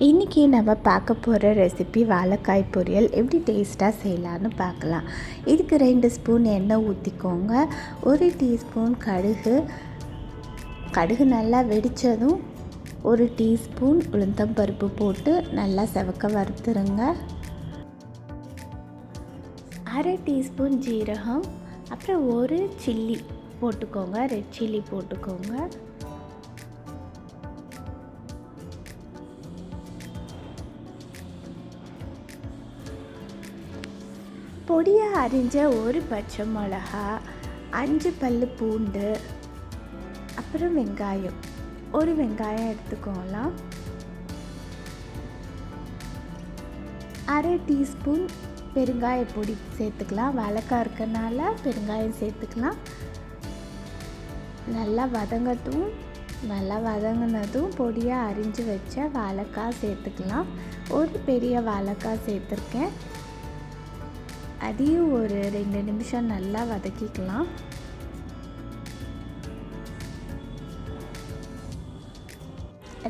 இன்றைக்கி நம்ம பார்க்க போகிற ரெசிபி வாழைக்காய் பொரியல் எப்படி டேஸ்ட்டாக செய்யலான்னு பார்க்கலாம். இதுக்கு 2 ஸ்பூன் எண்ணெய் ஊற்றிக்கோங்க. 1 டீஸ்பூன் கடுகு நல்லா வெடித்ததும் 1 டீஸ்பூன் உளுந்தம்பருப்பு போட்டு நல்லா செவக்க வறுத்துருங்க. 1/2 டீஸ்பூன் ஜீரகம், அப்புறம் 1 சில்லி போட்டுக்கோங்க, ரெட் சில்லி போட்டுக்கோங்க. பொடியாக அரிஞ்ச 1 பச்சை மிளகா, 5 பல் பூண்டு, அப்புறம் வெங்காயம், 1 வெங்காயம் எடுத்துக்கலாம். 1/2 டீஸ்பூன் பெருங்காய பொடி சேர்த்துக்கலாம். வாழைக்காய் இருக்கனால பெருங்காயம் சேர்த்துக்கலாம். நல்லா வதங்கட்டும். நல்லா வதங்கினதும் பொடியாக அரிஞ்சு வச்ச வாழைக்காய் சேர்த்துக்கலாம். 1 பெரிய வாழைக்காய் சேர்த்துருக்கேன். அதையும் ஒரு 2 நிமிஷம் நல்லா வதக்கிக்கலாம்.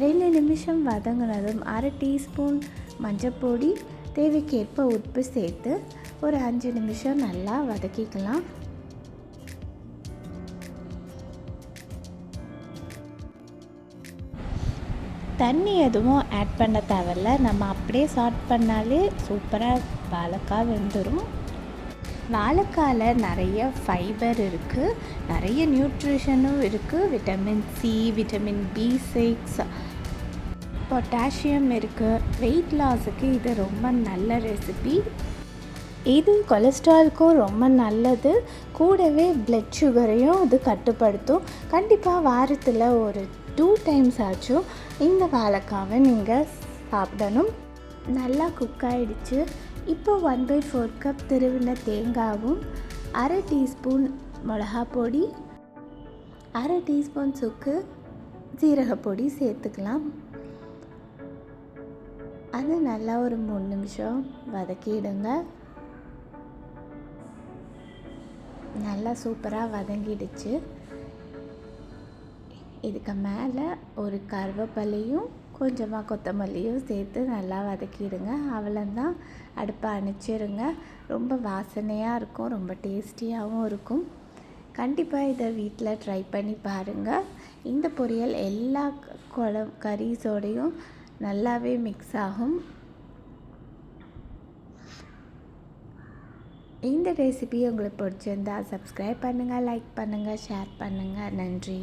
ரெண்டு நிமிஷம் வதங்கினதும் 1/2 டீஸ்பூன் மஞ்சப்பொடி, தேவைக்கேற்ப உப்பு சேர்த்து ஒரு 5 நிமிஷம் நல்லா வதக்கிக்கலாம். தண்ணி எதுவும் ஆட் பண்ண தேவையில்ல. நம்ம அப்படியே சாட் பண்ணாலே சூப்பராக வாழைக்காய் வெந்துடும். வாழைக்காயில் நிறைய ஃபைபர் இருக்குது, நிறைய நியூட்ரிஷனும் இருக்குது. Vitamin C, vitamin B6, potassium இருக்குது. வெயிட் லாஸுக்கு இது ரொம்ப நல்ல ரெசிபி. இது கொலஸ்ட்ராலுக்கும் ரொம்ப நல்லது. கூடவே பிளட் சுகரையும் இது கட்டுப்படுத்தும். கண்டிப்பாக வாரத்தில் ஒரு 2 டைம்ஸ் ஆச்சும் இந்த வாழைக்காவை நீங்கள் சாப்பிடணும். நல்லா குக் ஆகிடுச்சு. இப்போ 1/4 கப் திருவின தேங்காவும், 1/2 டீஸ்பூன் மிளகா பொடி, 1/2 டீஸ்பூன் சுக்கு, ஜீரகப்பொடி சேர்த்துக்கலாம். அது நல்லா ஒரு 3 நிமிஷம் வதக்கிடுங்க. நல்லா சூப்பராக வதங்கிடுச்சு. இதுக்கு மேலே ஒரு கருவேப்பிலையும் கொஞ்சமாக கொத்தமல்லியும் சேர்த்து நல்லா வதக்கிடுங்க. அவ்வளோதான், அடுப்பை அணைச்சிருங்க. ரொம்ப வாசனையாக இருக்கும், ரொம்ப டேஸ்டியாகவும் இருக்கும். கண்டிப்பாக இதை வீட்டில் ட்ரை பண்ணி பாருங்கள். இந்த பொரியல் எல்லா கறீஸோடையும் நல்லாவே மிக்ஸ் ஆகும். இந்த ரெசிபி உங்களுக்கு பிடிச்சிருந்தால் சப்ஸ்கிரைப் பண்ணுங்கள், லைக் பண்ணுங்கள், ஷேர் பண்ணுங்கள். நன்றி.